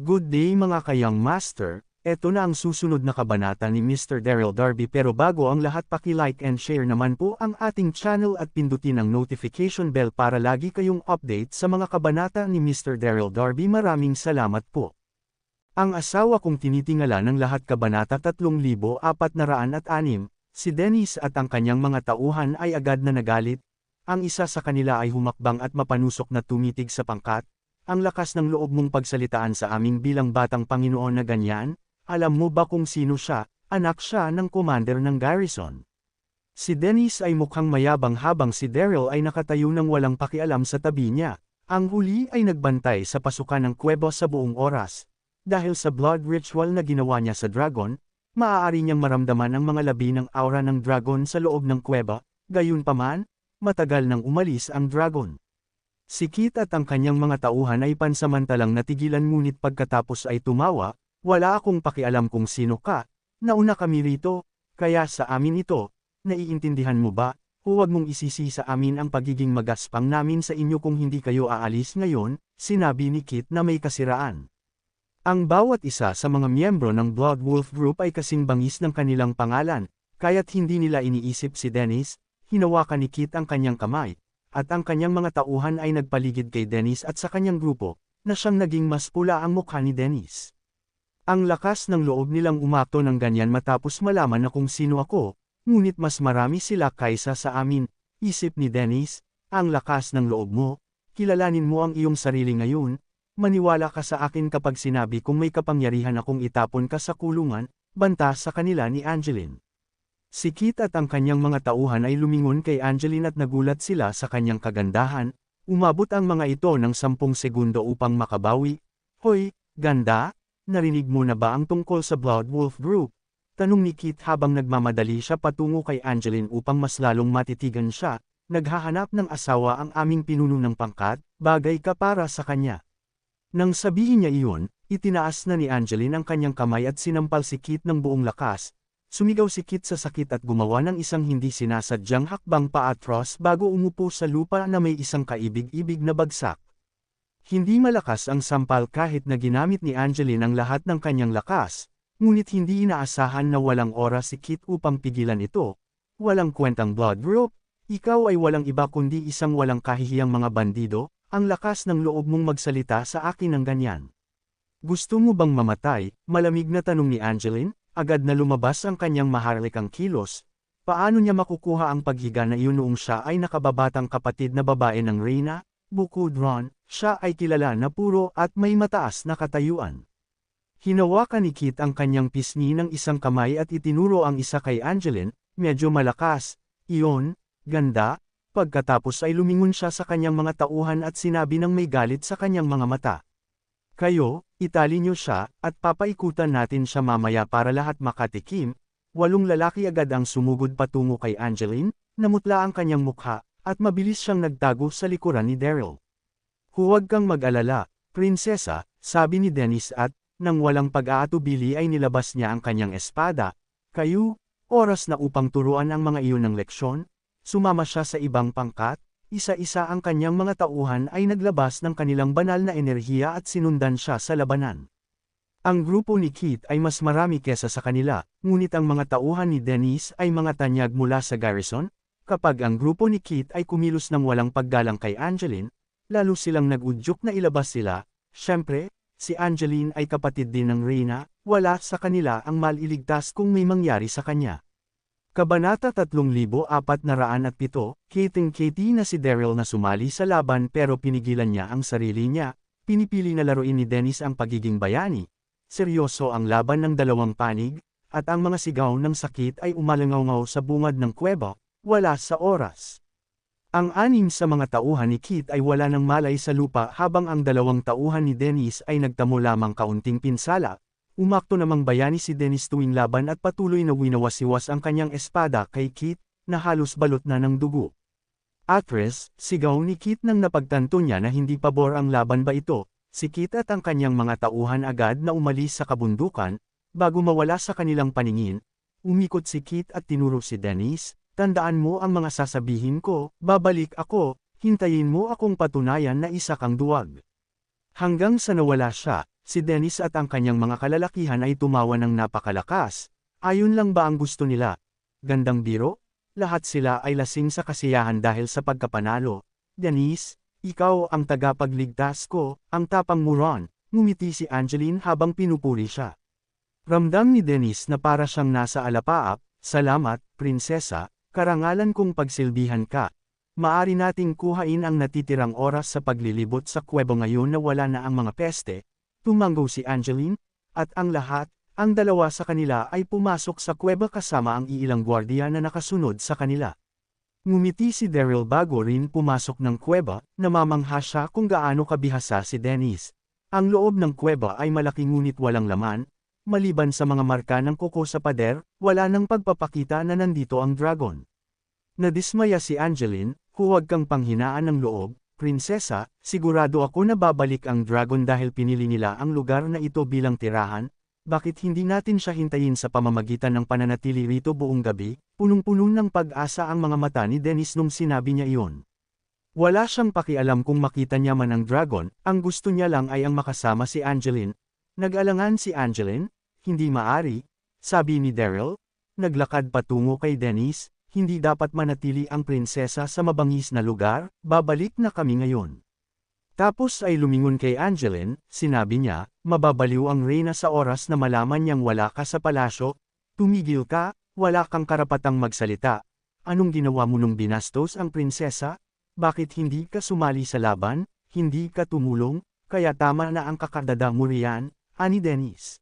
Good day mga kayang master, eto na ang susunod na kabanata ni Mr. Daryl Darby pero bago ang lahat paki-like and share naman po ang ating channel at pindutin ang notification bell para lagi kayong update sa mga kabanata ni Mr. Daryl Darby. Maraming salamat po. Ang asawa kong tinitingala ng lahat kabanata 3406, si Dennis at ang kanyang mga tauhan ay agad na nagalit. Ang isa sa kanila ay humakbang at mapanusok na tumitig sa pangkat. Ang lakas ng loob mong pagsalitaan sa aming bilang batang Panginoon na ganyan, alam mo ba kung sino siya? Anak siya ng commander ng garrison. Si Dennis ay mukhang mayabang habang si Daryl ay nakatayo ng walang pakialam sa tabi niya. Ang huli ay nagbantay sa pasukan ng kuweba sa buong oras. Dahil sa blood ritual na ginawa niya sa dragon, maaari niyang maramdaman ang mga labi ng aura ng dragon sa loob ng kuweba, gayunpaman, matagal nang umalis ang dragon. Si Kit at ang kanyang mga tauhan ay pansamantalang natigilan ngunit pagkatapos ay tumawa, wala akong pakialam kung sino ka, nauna kami rito, kaya sa amin ito, naiintindihan mo ba, huwag mong isisi sa amin ang pagiging magaspang namin sa inyo kung hindi kayo aalis ngayon, sinabi ni Kit na may kasiraan. Ang bawat isa sa mga miyembro ng Blood Wolf Group ay kasing bangis ng kanilang pangalan, kaya't hindi nila iniisip si Dennis, hinawakan ni Kit ang kanyang kamay. At ang kanyang mga tauhan ay nagpaligid kay Dennis at sa kanyang grupo, na siyang naging mas pula ang mukha ni Dennis. Ang lakas ng loob nilang umakto ng ganyan matapos malaman na kung sino ako, ngunit mas marami sila kaysa sa amin, isip ni Dennis, ang lakas ng loob mo, kilalanin mo ang iyong sarili ngayon, maniwala ka sa akin kapag sinabi kong may kapangyarihan akong itapon ka sa kulungan, banta sa kanila ni Angeline. Si Kit at ang kanyang mga tauhan ay lumingon kay Angeline at nagulat sila sa kanyang kagandahan, umabot ang mga ito ng 10 segundo upang makabawi. Hoy, ganda, narinig mo na ba ang tungkol sa Blood Wolf Group? Tanong ni Kit habang nagmamadali siya patungo kay Angeline upang mas lalong matitigan siya, naghahanap ng asawa ang aming pinuno ng pangkat, bagay ka para sa kanya. Nang sabihin niya iyon, itinaas na ni Angeline ang kanyang kamay at sinampal si Kit ng buong lakas. Sumigaw si Kit sa sakit at gumawa ng isang hindi sinasadyang hakbang paatros bago umupo sa lupa na may isang kaibig-ibig na bagsak. Hindi malakas ang sampal kahit na ginamit ni Angeline ang lahat ng kanyang lakas, ngunit hindi inaasahan na walang oras si Kit upang pigilan ito. Walang kwentang blood group, ikaw ay walang iba kundi isang walang kahihiyang mga bandido, ang lakas ng loob mong magsalita sa akin ng ganyan. Gusto mo bang mamatay? Malamig na tanong ni Angeline. Agad na lumabas ang kanyang maharlikang kilos. Paano niya makukuha ang paghiga na iyon noong siya ay nakababatang kapatid na babae ng Reyna? Bukod ron, siya ay kilala na puro at may mataas na katayuan. Hinawakan ni Kit ang kanyang pisngi ng isang kamay at itinuro ang isa kay Angeline, medyo malakas. Iyon, ganda. Pagkatapos ay lumingon siya sa kanyang mga tauhan at sinabi ng may galit sa kanyang mga mata. Kayo, itali niyo siya, at papaikutan natin siya mamaya para lahat makatikim. 8 lalaki agad ang sumugod patungo kay Angeline, namutla ang kanyang mukha, at mabilis siyang nagtago sa likuran ni Daryl. Huwag kang mag-alala, prinsesa, sabi ni Dennis at, nang walang pag-aatubili ay nilabas niya ang kanyang espada. Kayo, oras na upang turuan ang mga iyon ng leksyon, sumama siya sa ibang pangkat. Isa-isa ang kanyang mga tauhan ay naglabas ng kanilang banal na enerhiya at sinundan siya sa labanan. Ang grupo ni Kit ay mas marami kesa sa kanila, ngunit ang mga tauhan ni Dennis ay mga tanyag mula sa garrison. Kapag ang grupo ni Kit ay kumilos ng walang paggalang kay Angeline, lalo silang nag-udyok na ilabas sila. Siyempre, si Angeline ay kapatid din ng Reyna, wala sa kanila ang maliligtas kung may mangyari sa kanya. Kabanata 3407, Kiteng-kiti na si Daryl na sumali sa laban pero pinigilan niya ang sarili niya, pinipili na laruin ni Dennis ang pagiging bayani. Seryoso ang laban ng dalawang panig, at ang mga sigaw ng sakit ay umalangaw sa bungad ng kuweba, wala sa oras. Ang 6 sa mga tauhan ni Kit ay wala ng malay sa lupa habang ang 2 tauhan ni Dennis ay nagtamo lamang kaunting pinsala. Umakto namang bayani si Dennis tuwing laban at patuloy na winawasiwas ang kanyang espada kay Kit, na halos balot na ng dugo. Atres, sigaw ni Kit nang napagtanto niya na hindi pabor ang laban ba ito, si Kit at ang kanyang mga tauhan agad na umalis sa kabundukan, bago mawala sa kanilang paningin, umikot si Kit at tinuro si Dennis, tandaan mo ang mga sasabihin ko, babalik ako, hintayin mo akong patunayan na isa kang duwag. Hanggang sa nawala siya, Si Dennis at ang kanyang mga kalalakihan ay tumawa ng napakalakas. Ayon lang ba ang gusto nila? Gandang biro? Lahat sila ay lasing sa kasiyahan dahil sa pagkapanalo. Dennis, ikaw ang tagapagligtas ko, ang tapang mo Ron, ngumiti si Angeline habang pinupuri siya. Ramdam ni Dennis na para siyang nasa alapaap. Salamat, prinsesa, karangalan kong pagsilbihan ka. Maari nating kuhain ang natitirang oras sa paglilibot sa kuwebo ngayon na wala na ang mga peste. Tumanggo si Angeline, at ang lahat, ang dalawa sa kanila ay pumasok sa kuweba kasama ang iilang gwardiya na nakasunod sa kanila. Ngumiti si Daryl bago rin pumasok ng kuweba, namamangha siya kung gaano kabihasa si Dennis. Ang loob ng kuweba ay malaki ngunit walang laman. Maliban sa mga marka ng kuko sa pader, wala nang pagpapakita na nandito ang dragon. Nadismaya si Angeline, huwag kang panghinaan ng loob, prinsesa, sigurado ako na babalik ang dragon dahil pinili nila ang lugar na ito bilang tirahan. Bakit hindi natin siya hintayin sa pamamagitan ng pananatili rito buong gabi? Punong-puno ng pag-asa ang mga mata ni Dennis nung sinabi niya iyon. Wala siyang pakialam kung makita niya man ang dragon, ang gusto niya lang ay ang makasama si Angeline. Nag-alangan si Angeline, hindi maari, sabi ni Daryl. Naglakad patungo kay Dennis, hindi dapat manatili ang prinsesa sa mabangis na lugar, babalik na kami ngayon. Tapos ay lumingon kay Angeline, sinabi niya, mababaliw ang reyna sa oras na malaman niyang wala ka sa palasyo. Tumigil ka, wala kang karapatang magsalita. Anong ginawa mo nung binastos ang prinsesa? Bakit hindi ka sumali sa laban, hindi ka tumulong, kaya tama na ang kakadada mo riyan, ani Dennis.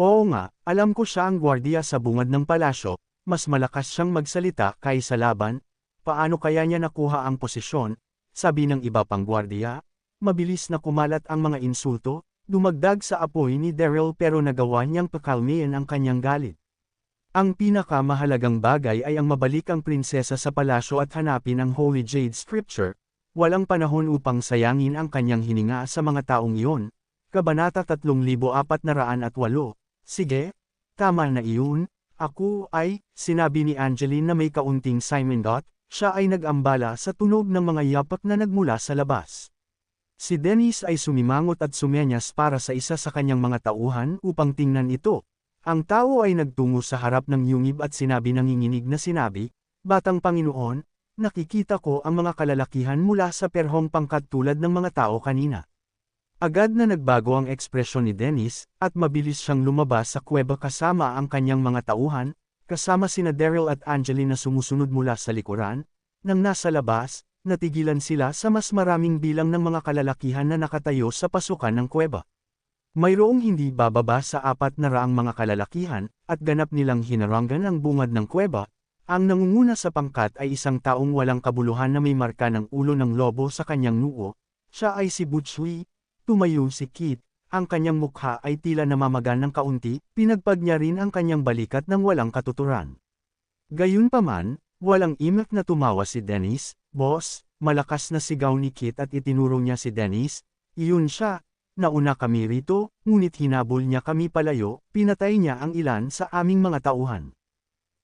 Oo nga, alam ko siya ang gwardiya sa bungad ng palasyo, mas malakas siyang magsalita kaysa laban. Paano kaya niya nakuha ang posisyon? Sabi ng iba pang gwardiya. Mabilis na kumalat ang mga insulto, dumagdag sa apoy ni Daryl pero nagawa niyang pakalmihin ang kanyang galit. Ang pinakamahalagang bagay ay ang mabalik ang prinsesa sa palasyo at hanapin ang Holy Jade Scripture. Walang panahon upang sayangin ang kanyang hininga sa mga taong iyon. Kabanata 3408. Sige, tama na iyon. Ako ay, sinabi ni Angeline na may kaunting Simon. Siya ay nag-ambala sa tunog ng mga yapak na nagmula sa labas. Si Dennis ay sumimangot at sumenyas para sa isa sa kanyang mga tauhan upang tingnan ito. Ang tao ay nagtungo sa harap ng yungib at sinabi nanginginig na sinabi, Batang Panginoon, nakikita ko ang mga kalalakihan mula sa perhong pangkat tulad ng mga tao kanina. Agad na nagbago ang ekspresyon ni Dennis, at mabilis siyang lumabas sa kuweba kasama ang kanyang mga tauhan, kasama sina Daryl at Angeline na sumusunod mula sa likuran. Nang nasa labas, natigilan sila sa mas maraming bilang ng mga kalalakihan na nakatayo sa pasukan ng kuweba. Mayroong hindi bababa sa 400 mga kalalakihan, at ganap nilang hinaranggan ang bungad ng kuweba. Ang nangunguna sa pangkat ay isang taong walang kabuluhan na may marka ng ulo ng lobo sa kanyang noo. Siya ay si Butch Lee. Tumayo si Kit, ang kanyang mukha ay tila namamaga ng kaunti, pinagpag niya rin ang kanyang balikat ng walang katuturan. Gayunpaman, walang imak na tumawa si Dennis. Boss, malakas na sigaw ni Kit at itinuro niya si Dennis. Iyon siya. Nauna kami rito, ngunit hinabol niya kami palayo, pinatay niya ang ilan sa aming mga tauhan.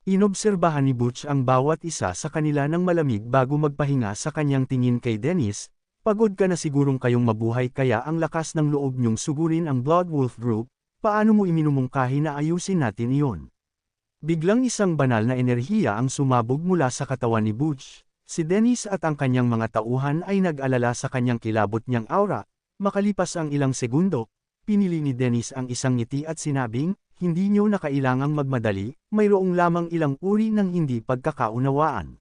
Inobserbahan ni Butch ang bawat isa sa kanila ng malamig bago magpahinga sa kanyang tingin kay Dennis. Pagod ka na sigurong kayong mabuhay kaya ang lakas ng loob niyong sugurin ang Blood Wolf Group, paano mo iminumungkahi na ayusin natin iyon? Biglang isang banal na enerhiya ang sumabog mula sa katawan ni Butch. Si Dennis at ang kanyang mga tauhan ay nag-alala sa kanyang kilabot niyang aura. Makalipas ang ilang segundo, pinili ni Dennis ang isang ngiti at sinabing, hindi niyo na kailangang magmadali, mayroong lamang ilang uri ng hindi pagkakaunawaan.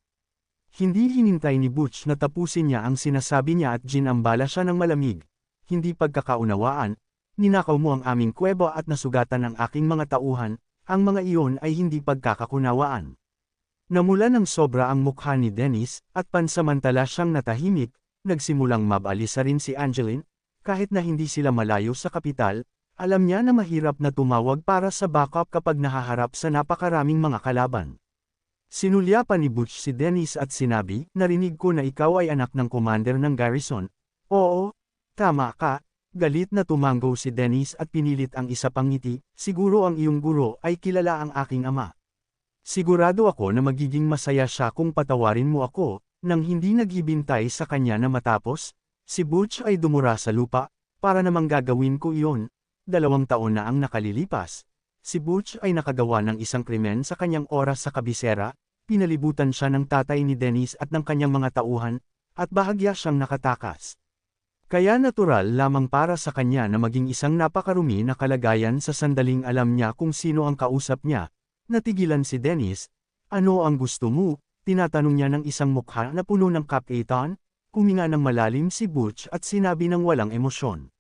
Hindi hinintay ni Butch na tapusin niya ang sinasabi niya at ginambala siya ng malamig. Hindi pagkakaunawaan, ninakaw mo ang aming kuweba at nasugatan ang aking mga tauhan, ang mga iyon ay hindi pagkakakunawaan. Namula ng sobra ang mukha ni Dennis, at pansamantala siyang natahimik, nagsimulang mabalisa rin si Angeline. Kahit na hindi sila malayo sa kapital, alam niya na mahirap na tumawag para sa backup kapag nahaharap sa napakaraming mga kalaban. Sinulyapan ni Butch si Dennis at sinabi, narinig ko na ikaw ay anak ng commander ng garrison. Oo, tama ka, galit na tumanggo si Dennis at pinilit ang isa pang ngiti, siguro ang iyong guro ay kilala ang aking ama. Sigurado ako na magiging masaya siya kung patawarin mo ako, nang hindi naghibintay sa kanya na matapos. Si Butch ay dumura sa lupa, para namang gagawin ko iyon, 2 taon na ang nakalilipas. Si Butch ay nakagawa ng isang krimen sa kanyang oras sa kabisera, pinalibutan siya ng tatay ni Dennis at ng kanyang mga tauhan, at bahagya siyang nakatakas. Kaya natural lamang para sa kanya na maging isang napakarumi na kalagayan sa sandaling alam niya kung sino ang kausap niya. Natigilan si Dennis. Ano ang gusto mo? Tinatanong niya ng isang mukha na puno ng kapaitan. Huminga ng malalim si Butch at sinabi ng walang emosyon.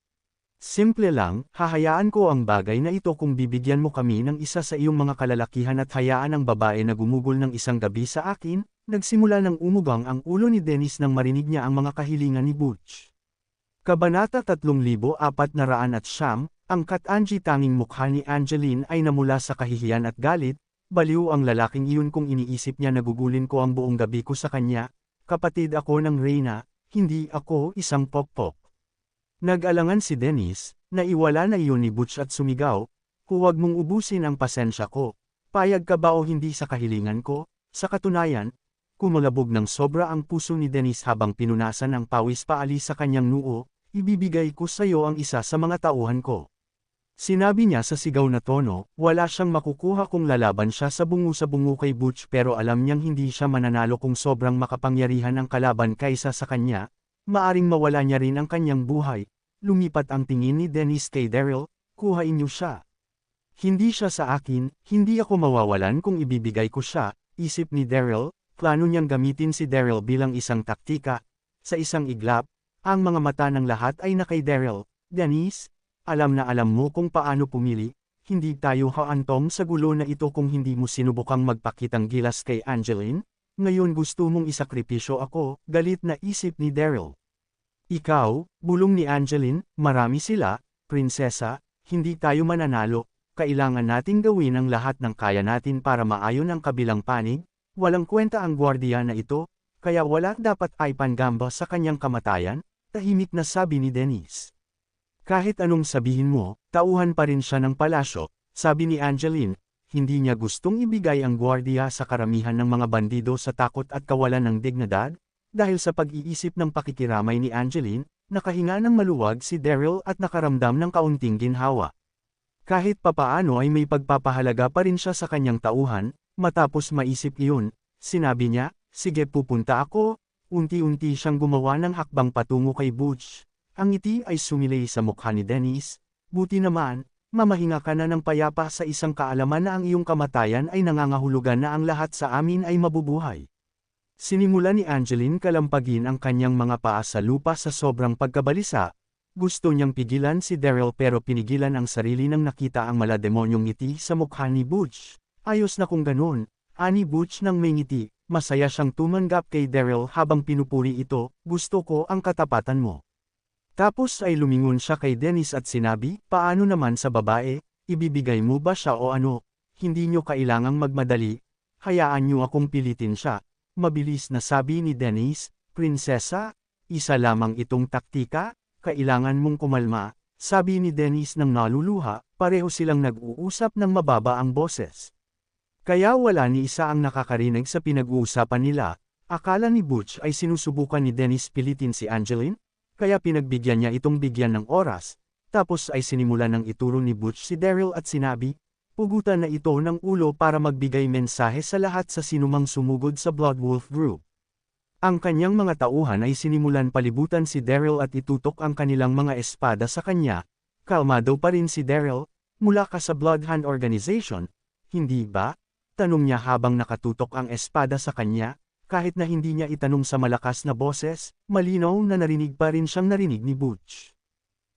Simple lang, hahayaan ko ang bagay na ito kung bibigyan mo kami ng isa sa iyong mga kalalakihan at hayaan ang babae na gumugol ng isang gabi sa akin. Nagsimula ng umugang ang ulo ni Dennis nang marinig niya ang mga kahilingan ni Butch. Kabanata 3409, ang Kat-Angie tanging mukha ni Angeline ay namula sa kahihiyan at galit. Baliw ang lalaking iyon kung iniisip niya na gugulin ko ang buong gabi ko sa kanya. Kapatid ako ng Reyna, hindi ako isang pokpok. Nag-alangan si Dennis, naiwala na iyon ni Butch at sumigaw, huwag mong ubusin ang pasensya ko. Payag ka ba o hindi sa kahilingan ko? Sa katunayan, kumulabog ng sobra ang puso ni Dennis habang pinunasan ng pawis paalis sa kanyang noo, ibibigay ko sa iyo ang isa sa mga tauhan ko. Sinabi niya sa sigaw na tono, wala siyang makukuha kung lalaban siya sa bungu kay Butch pero alam niyang hindi siya mananalo kung sobrang makapangyarihan ang kalaban kaysa sa kanya. Maaring mawala niya rin ang kanyang buhay. Lumipat ang tingin ni Dennis kay Daryl, kuhain niyo siya. Hindi siya sa akin, hindi ako mawawalan kung ibibigay ko siya, isip ni Daryl. Plano niyang gamitin si Daryl bilang isang taktika. Sa isang iglap, ang mga mata ng lahat ay na kay Daryl. Dennis, alam na alam mo kung paano pumili, hindi tayo haantong sa gulo na ito kung hindi mo sinubukang magpakitang gilas kay Angeline. Ngayon gusto mong isakripisyo ako, galit na isip ni Daryl. Ikaw, bulong ni Angeline, marami sila, prinsesa, hindi tayo mananalo, kailangan nating gawin ang lahat ng kaya natin para maayon ang kabilang panig, walang kwenta ang gwardiya na ito, kaya wala dapat ay pangamba sa kanyang kamatayan, tahimik na sabi ni Dennis. Kahit anong sabihin mo, tauhan pa rin siya ng palasyo, sabi ni Angeline. Hindi niya gustong ibigay ang gwardiya sa karamihan ng mga bandido sa takot at kawalan ng dignidad, dahil sa pag-iisip ng pakikiramay ni Angeline, nakahinga ng maluwag si Daryl at nakaramdam ng kaunting ginhawa. Kahit papaano ay may pagpapahalaga pa rin siya sa kanyang tauhan, matapos maisip iyon, sinabi niya, sige pupunta ako, unti-unti siyang gumawa ng hakbang patungo kay Butch. Ang ngiti ay sumilay sa mukha ni Dennis, buti naman, mamahinga ka na ng payapa sa isang kaalaman na ang iyong kamatayan ay nangangahulugan na ang lahat sa amin ay mabubuhay. Sinimula ni Angeline kalampagin ang kanyang mga paa sa lupa sa sobrang pagkabalisa. Gusto niyang pigilan si Daryl pero pinigilan ang sarili nang nakita ang malademonyong ngiti sa mukha ni Butch. Ayos na kung ganun, ani Butch nang may ngiti, masaya siyang tumanggap kay Daryl habang pinupuri ito, gusto ko ang katapatan mo. Tapos ay lumingon siya kay Dennis at sinabi, paano naman sa babae, ibibigay mo ba siya o ano? Hindi niyo kailangang magmadali, hayaan niyo akong pilitin siya. Mabilis na sabi ni Dennis, prinsesa, isa lamang itong taktika, kailangan mong kumalma, sabi ni Dennis nang naluluha, pareho silang nag-uusap ng mababa ang boses. Kaya wala ni isa ang nakakarinig sa pinag-uusapan nila, akala ni Butch ay sinusubukan ni Dennis pilitin si Angeline, kaya pinagbigyan niya itong bigyan ng oras, tapos ay sinimulan ng ituro ni Butch si Daryl at sinabi, pugutan na ito ng ulo para magbigay mensahe sa lahat sa sinumang sumugod sa Blood Wolf Group. Ang kanyang mga tauhan ay sinimulan palibutan si Daryl at itutok ang kanilang mga espada sa kanya. Kalmado pa rin si Daryl, mula ka sa Bloodhound Organization, hindi ba? Tanong niya habang nakatutok ang espada sa kanya. Kahit na hindi niya itanong sa malakas na boses, malinaw na narinig pa rin siyang narinig ni Butch.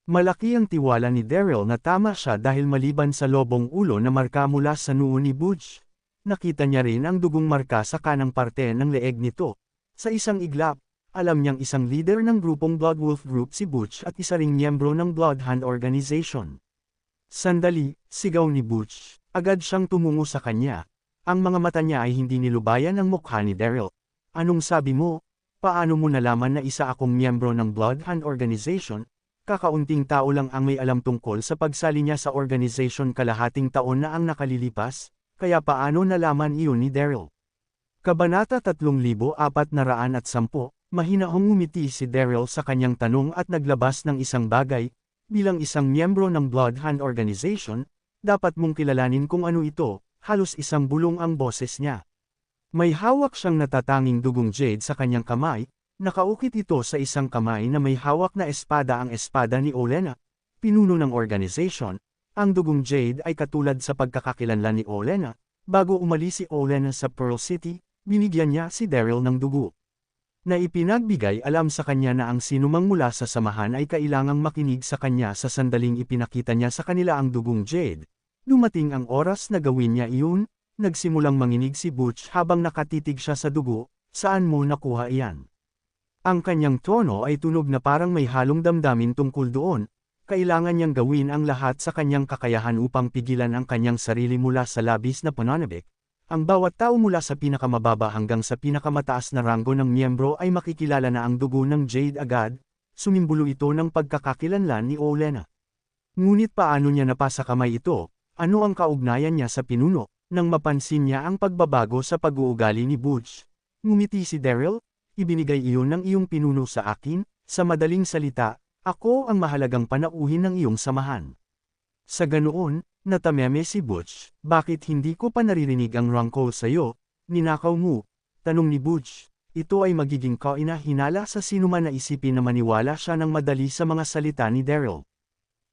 Malaki ang tiwala ni Daryl na tama siya dahil maliban sa lobong ulo na marka mula sa noo ni Butch, nakita niya rin ang dugong marka sa kanang parte ng leeg nito. Sa isang iglap, alam niyang isang leader ng grupong Blood Wolf Group si Butch at isa ring miyembro ng Bloodhound Organization. Sandali, sigaw ni Butch, agad siyang tumungo sa kanya. Ang mga mata niya ay hindi nilubayan ang mukha ni Daryl. Anong sabi mo? Paano mo nalaman na isa akong miyembro ng Bloodhound Organization? Kakaunting tao lang ang may alam tungkol sa pagsali niya sa organization kalahating taon na ang nakalilipas, kaya paano nalaman iyon ni Daryl? Kabanata 3410, mahinahong ngumiti si Daryl sa kanyang tanong at naglabas ng isang bagay, Bilang isang miyembro ng Bloodhound Organization, dapat mong kilalanin kung ano ito, halos isang bulong ang boses niya. May hawak siyang natatanging dugong jade sa kanyang kamay, nakaukit ito sa isang kamay na may hawak na espada ang espada ni Olenna, pinuno ng organization. Ang dugong jade ay katulad sa pagkakakilanlan ni Olenna. Bago umalis si Olenna sa Pearl City, binigyan niya si Daryl ng dugo. Na ipinagbigay alam sa kanya na ang sinumang mula sa samahan ay kailangang makinig sa kanya sa sandaling ipinakita niya sa kanila ang dugong jade. Dumating ang oras na gawin niya iyon, nagsimulang manginig si Butch habang nakatitig siya sa dugo. Saan mo nakuha iyan? Ang kanyang tono ay tunog na parang may halong damdamin tungkol doon. Kailangan niyang gawin ang lahat sa kanyang kakayahan upang pigilan ang kanyang sarili mula sa labis na pananabik. Ang bawat tao mula sa pinakamababa hanggang sa pinakamataas na ranggo ng miyembro ay makikilala na ang dugo ng Jade agad, sumimbolo ito ng pagkakakilanlan ni Olenna. Ngunit paano niya napasa kamay ito? Ano ang kaugnayan niya sa pinuno? Nang mapansin niya ang pagbabago sa pag-uugali ni Butch, ngumiti si Daryl, ibinigay iyon ng iyong pinuno sa akin, sa madaling salita, ako ang mahalagang panauhin ng iyong samahan. Sa ganoon, natameme si Butch, bakit hindi ko pa naririnig ang rangkol sa'yo, ninakaw mo, tanong ni Butch, ito ay magiging kaina-hinala sa sinuman na isipin na maniwala siya ng madali sa mga salita ni Daryl.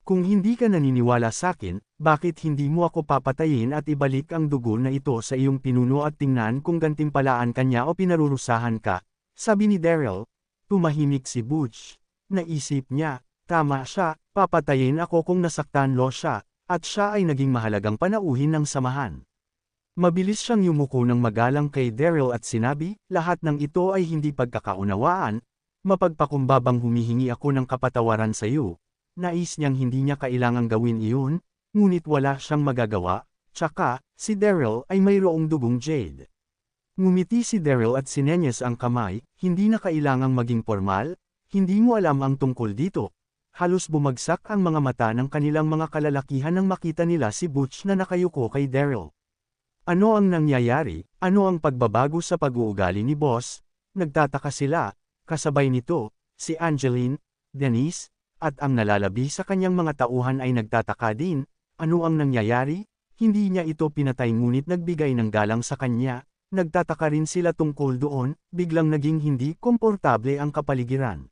Kung hindi ka naniniwala sa akin, bakit hindi mo ako papatayin at ibalik ang dugo na ito sa iyong pinuno at tingnan kung gantimpalaan kanya o pinarurusahan ka, sabi ni Daryl. Tumahimik si Butch. Naisip niya, tama siya, papatayin ako kung nasaktan lo siya, at siya ay naging mahalagang panauhin ng samahan. Mabilis siyang yumuko ng magalang kay Daryl at sinabi, lahat ng ito ay hindi pagkakaunawaan, mapagpakumbabang humihingi ako ng kapatawaran sa iyo. Nais niyang hindi niya kailangang gawin iyon, ngunit wala siyang magagawa, tsaka, si Daryl ay mayroong dugong jade. Ngumiti si Daryl at sinenyas ang kamay, hindi na kailangang maging formal, hindi mo alam ang tungkol dito. Halos bumagsak ang mga mata ng kanilang mga kalalakihan nang makita nila si Butch na nakayuko kay Daryl. Ano ang nangyayari? Ano ang pagbabago sa pag-uugali ni Boss? Nagtataka sila, kasabay nito, si Angeline, Denise, at ang nalalabi sa kanyang mga tauhan ay nagtataka din. Ano ang nangyayari? Hindi niya ito pinatay ngunit nagbigay ng galang sa kanya. Nagtataka rin sila tungkol doon, biglang naging hindi komportable ang kapaligiran.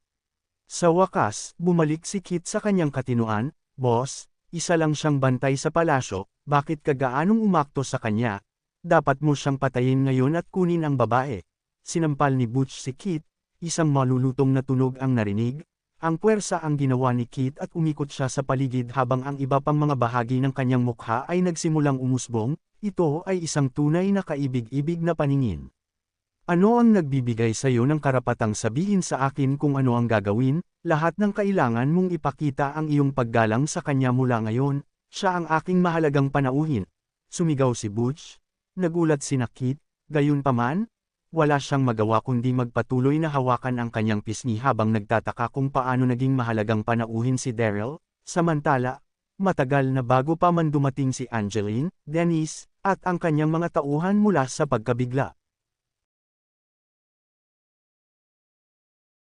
Sa wakas, bumalik si Kit sa kanyang katinuan, Boss, isa lang siyang bantay sa palasyo, bakit ka gaanong umakto sa kanya? Dapat mo siyang patayin ngayon at kunin ang babae. Sinampal ni Butch si Kit, isang malulutong na tunog ang narinig. Ang puwersa ang ginawa ni Kit at umikot siya sa paligid habang ang iba pang mga bahagi ng kanyang mukha ay nagsimulang umusbong. Ito ay isang tunay na kaibig-ibig na paningin. Ano ang nagbibigay sa iyo ng karapatang sabihin sa akin kung ano ang gagawin? Lahat ng kailangan mong ipakita ang iyong paggalang sa kanya mula ngayon, siya ang aking mahalagang panauhin. Sumigaw si Butch. Nagulat si Kit, gayunpaman, wala siyang magawa kundi magpatuloy na hawakan ang kanyang pisngi habang nagtataka kung paano naging mahalagang panauhin si Daryl. Samantala, matagal na bago pa man dumating si Angeline, Denise, at ang kanyang mga tauhan mula sa pagkabigla.